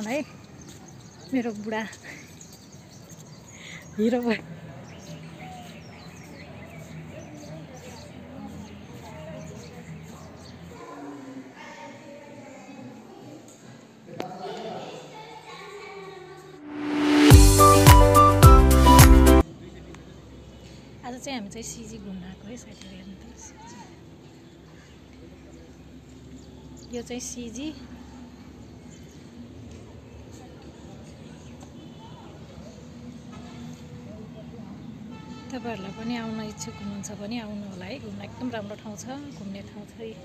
भर्मन है मेरो बुढा हिरो भयो। आज चाहिँ हामी चाहिँ सिजी घुम्न आएको है साथीहरु हेर्नु त सिजी। यो चाहिँ सिजी तपाईहरुलाई पनि आउन इच्छुक हुनुहुन्छ भने आउनु होला है। घुम्न एकदम राम्रो ठाउँ छ, घुम्ने ठाउँ छ है।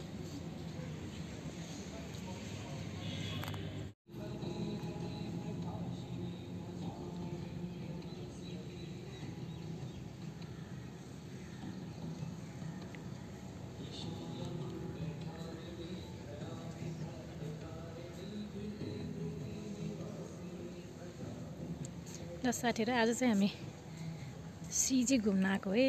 ल साथीहरु आज चाहिँ हामी सिजी घुम्न आएको है।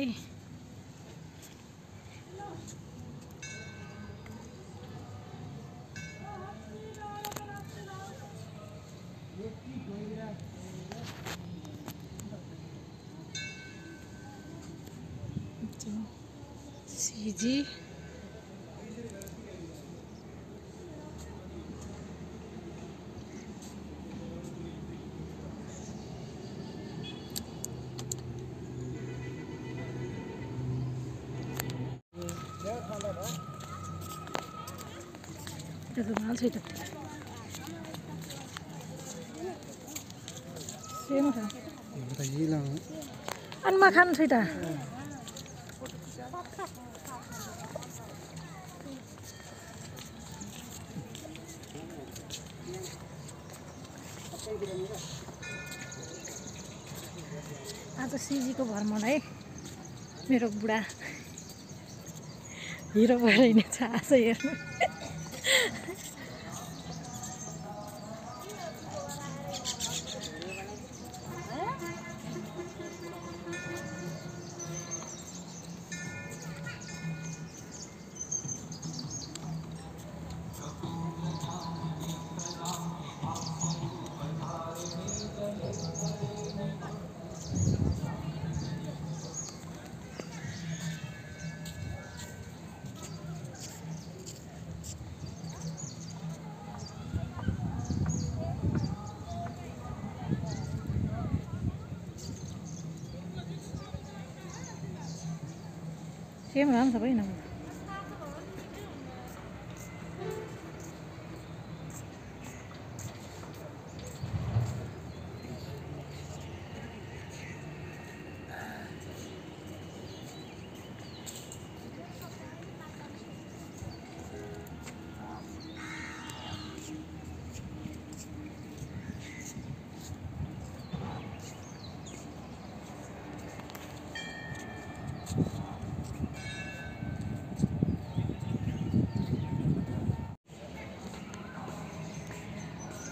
सिजी itu mahal sih itu. Sini kan? Kita hilang. An makan sih dah. आज सिजीको भर्मन है मेरो बुढा हिरो भएर हिँडेछ आज हेर्नु। Siapa orang siapa ini?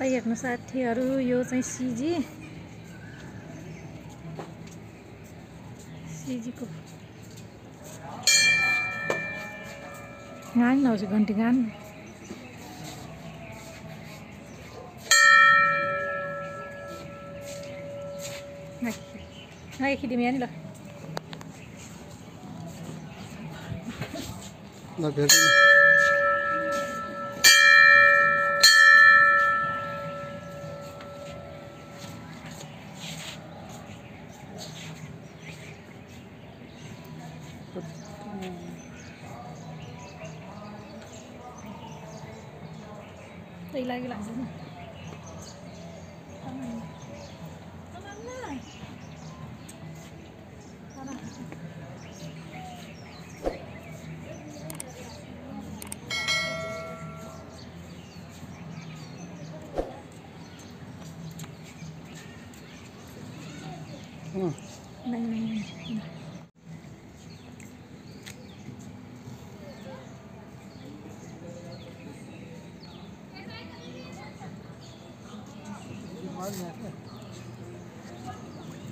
हेर्नु साथीहरु यो चाहिँ सिजीको गान नहोस् घन्टी गान नाइ खिदिमे नि ल ल भेट्नु lagi langsung.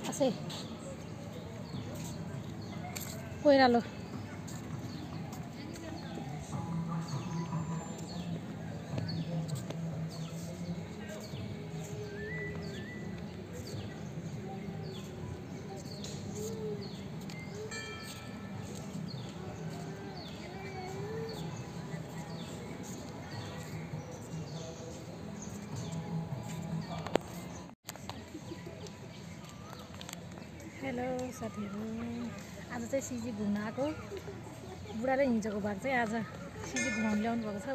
Asih. Kuira lo. Hello साथीहरू, आज चाहिँ सिजी घुम्न आएको। बुढा र हिजोको भाग चाहिँ आज सिजी घुमाउनु ल्याउनु भएको छ।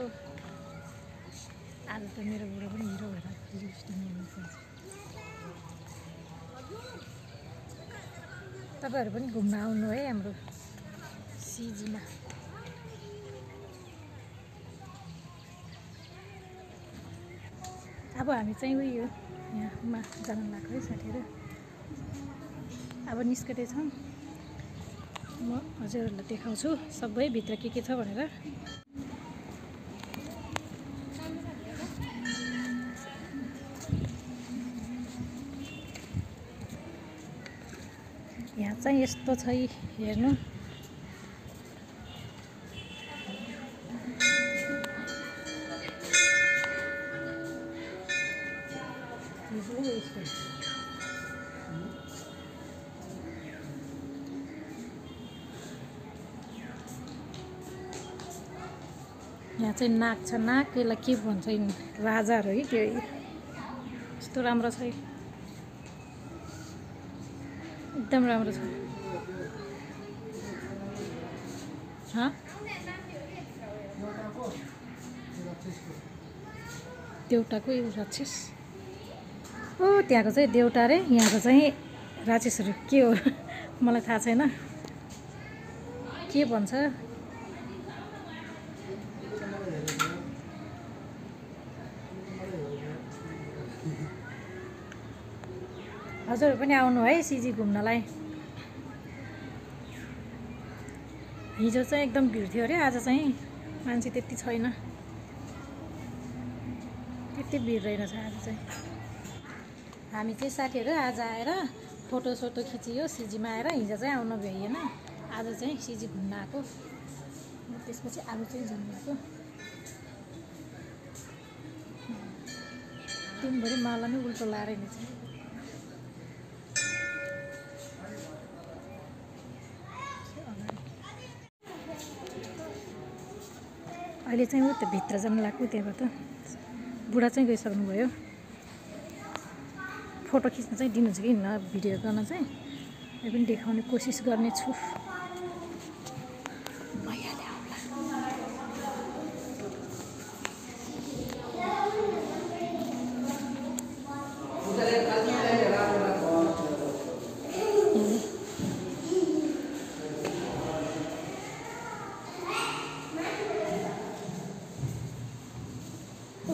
आज त मेरो बुढा पनि हिरो भएर लिपस्टिक ल्याउनुहुन्छ। तपाईँहरू पनि घुम्न आउनु है हाम्रो सिजीमा। अब हामी चाहिँ उयो यहाँमा जान लाग्यो है साथीहरू। अब निस्केकै छौँ। म हजुरहरूलाई देखाउँछु सबै भित्र के छ भनेर। यहाँ चाहिँ यस्तो छ हेर्नु। यहाँ चाहिँ नाक छ, नाक यसलाई के भन्छ राजाहरू है त्यो। यस्तो राम्रो छ, एकदम राम्रो छ। देउटाको यो राक्षस हो, त्यहाँको चाहिँ देउटा रे, यहाँको चाहिँ राक्षसहरू के हो मलाई थाहा छैन के भन्छ। हजुरहरू पनि आउनु है सिजी घुम्नलाई। हिजो चाहिँ एकदम भिड थियो अरे, आज चाहिँ मान्छे त्यति छैन, त्यति भिड रहेनछ आज चाहिँ। हामी चाहिँ साथीहरू आज आएर फोटोसोटो खिचियो सिजीमा आएर। हिजो चाहिँ आउनु भ्याइएन, आज चाहिँ सिजी घुम्न आएको। त्यसपछि आज चाहिँ जानु आएको। दिनभरि मलाई नै उल्टो लाएर हिँड्छ। अहिले चाहिँ ऊ त्यो भित्र जानु लाग्यो। त्यहाँबाट बुढा चाहिँ गइसक्नुभयो। फोटो खिच्न चाहिँ दिनुहुन्छ कि हिँड्न, भिडियो गर्न चाहिँ मैले पनि देखाउने कोसिस गर्नेछु।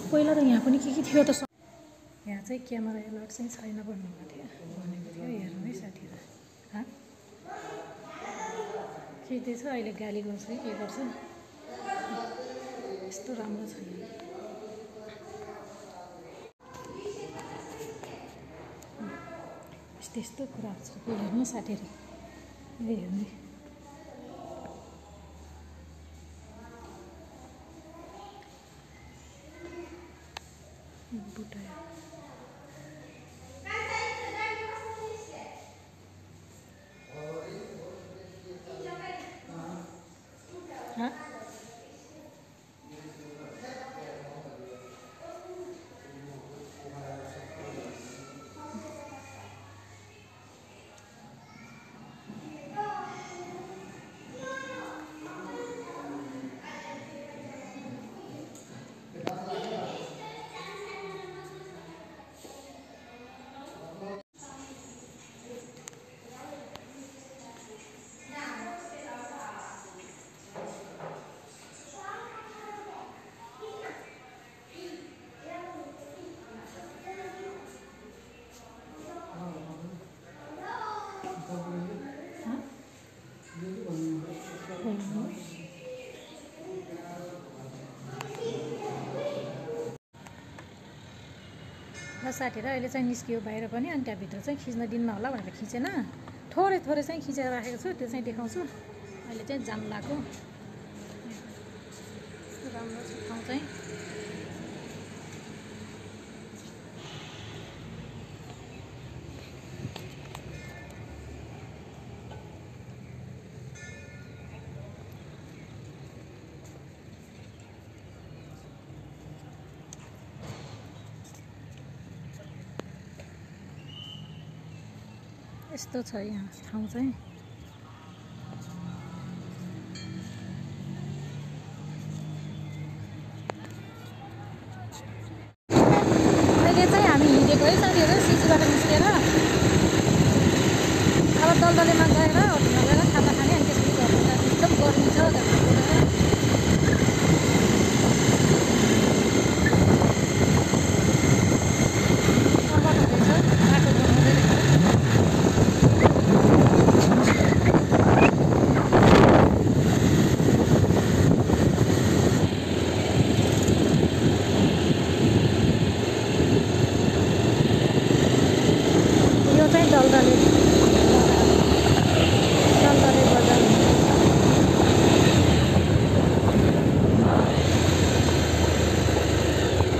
पहिला त यहाँ पनि के थियो त। यहाँ चाहिँ क्यामेरा एलर्ट चाहिँ छैन भन्नुभएको थियो, हेर्नु है साथीहरू। खिच्दैछ, अहिले गाली गर्छ कि के गर्छ। यस्तो राम्रो छ यस्तो कुराहरू छ। हेर्नु साथीहरू, हेर्नु बुढा। साथीहरू अहिले चाहिँ निस्कियो बाहिर पनि। अनि त्यहाँभित्र चाहिँ खिच्न दिन्न होला भनेर खिचेन, थोरै थोरै चाहिँ खिचेर राखेको छु, त्यो चाहिँ देखाउँछु। अहिले चाहिँ जानु लाग्यो। राम्रो छ ठाउँ चाहिँ। यस्तो छ यहाँ ठाउँ चाहिँ। अहिले चाहिँ हामी हिँडेको है साथीहरू सिसीबाट निस्केर अब दलदलेमा गएर होटलमा गएर खाजा खाने अनि त्यसपछि घरमा जाने। एकदम गर्मी छ घरमा गएर।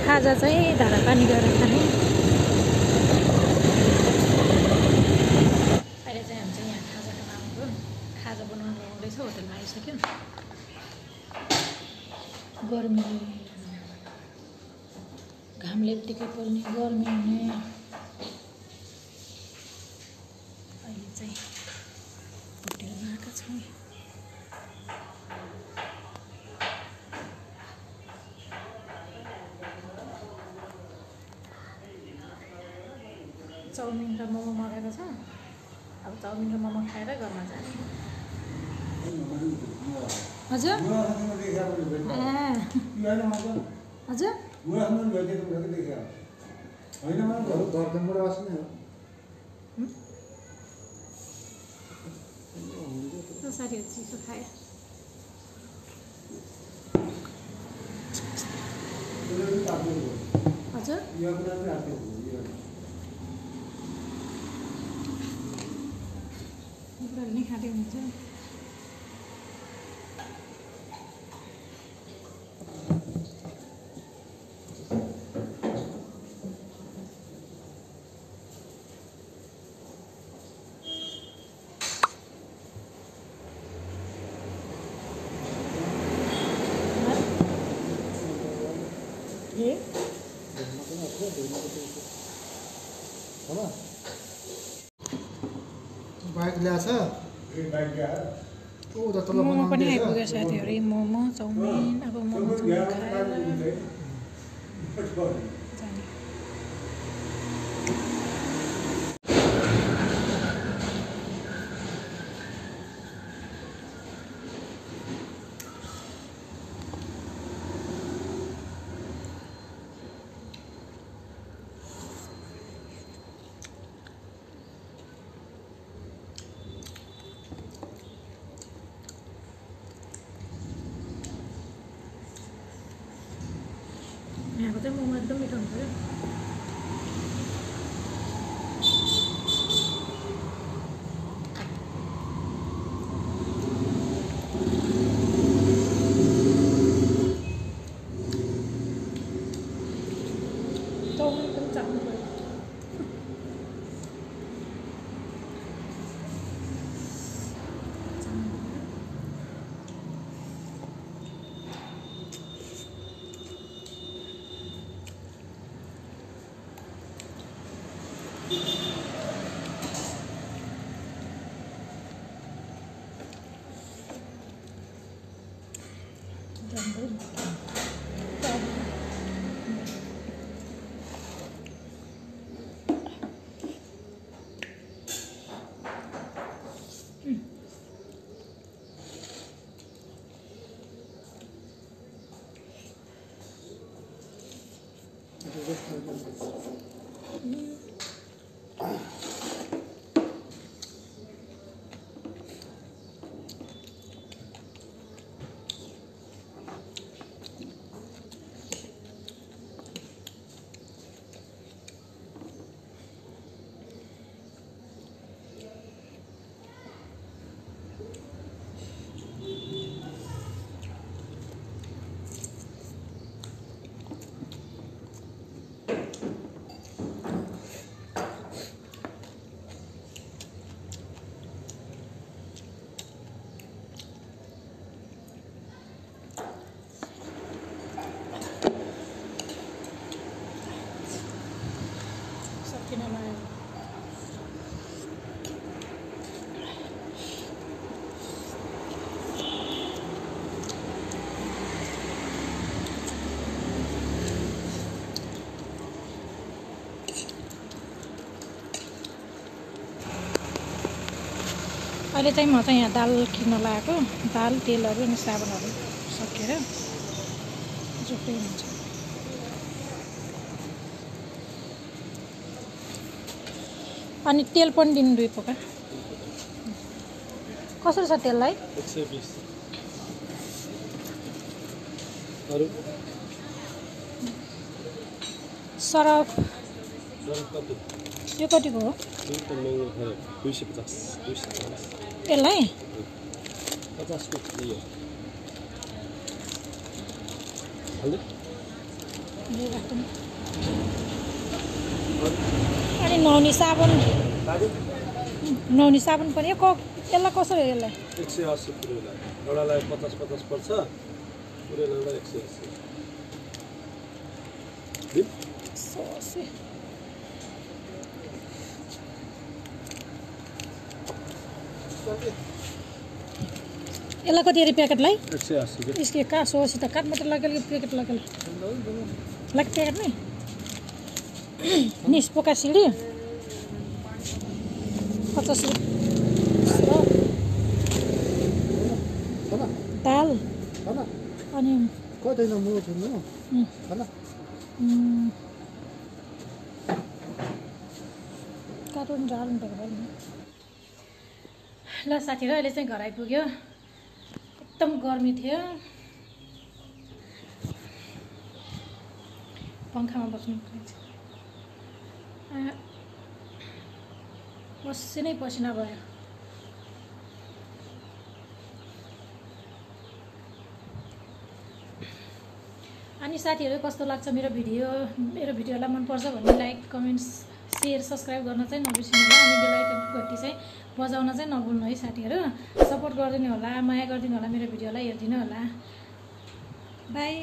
खाजा चाहिँ धारापानी गएर खाने। अहिले चाहिँ हामी चाहिँ यहाँ खाजा खान आउनुभयो। खाजा बनाउनु आउँदैछ होटलमा आइसक्यो। गर्मी घामले बित्तिकै पर्ने गर्मी हुने। अहिले चाहिँ होटलमा आएका छौँ। चाउमिन र मोमो मगाएको छ। अब चाउमिन र मोमो खाएर घरमा जाने। हजुर हजुर साथीहरू चिसो खाए। हजुर नै खाँदै हुन्छ। बाइक ल्याएछ मोमो पनि आइपुग्यो साथीहरू। मोमो चाउमिन अब मोमो चाउमिन खाएर जाने। यहाँको चाहिँ मोमो एकदम मिठो हुन्छ क्या। चाउमिन पनि चाख्नु पऱ्यो। अहिले चाहिँ म चाहिँ यहाँ दाल किन्न लगाएको दाल तेलहरू अनि साबुनहरू सकेर जुक्कै हुन्छ अनि तेल पनि दिनु 2 पोका कसरी छ तेललाई 120 अरु सरफ कति यो कतिको हो यो त महँगो खै 250 यसलाई 50 को लियो हाल्दै यो राख्नु अनि नुहाउने साबुन पनि यसलाई कसरी हो यसलाई 180 पुरैलाई एउटालाई 50 पर्छ पुरैलाई 180 दिन ससी यसलाई कति अरे प्याकेटलाई 180 के इसके कहाँ 180 त काट मात्र लगेल प्याकेट लगेल लग प्याकेट नै निस पोका सिडी 50 दाल अनि कतै न म छुनु हैन कार्टुन झाल्नु पर्यो ल साथीहरु अहिले चाहिँ घर आइपुग्यो एकदम गर्मी थियो पंखामा बस्नु पसिनै पसिना भयो अनि साथीहरु कस्तो लाग्छ मेरो भिडियोलाई मन पर्छ भने लाइक कमेन्ट्स शेयर सब्स्क्राइब गर्न चाहिँ नबिर्सिनु होला अनि बेल आइकनको घन्टी चाहिँ बजाउन चाहिँ नभुल्नु है साथीहरु सपोर्ट गरिदिनु होला माया गरिदिनु होला मेरो भिडियोलाई हेरिदिनु होला बाइ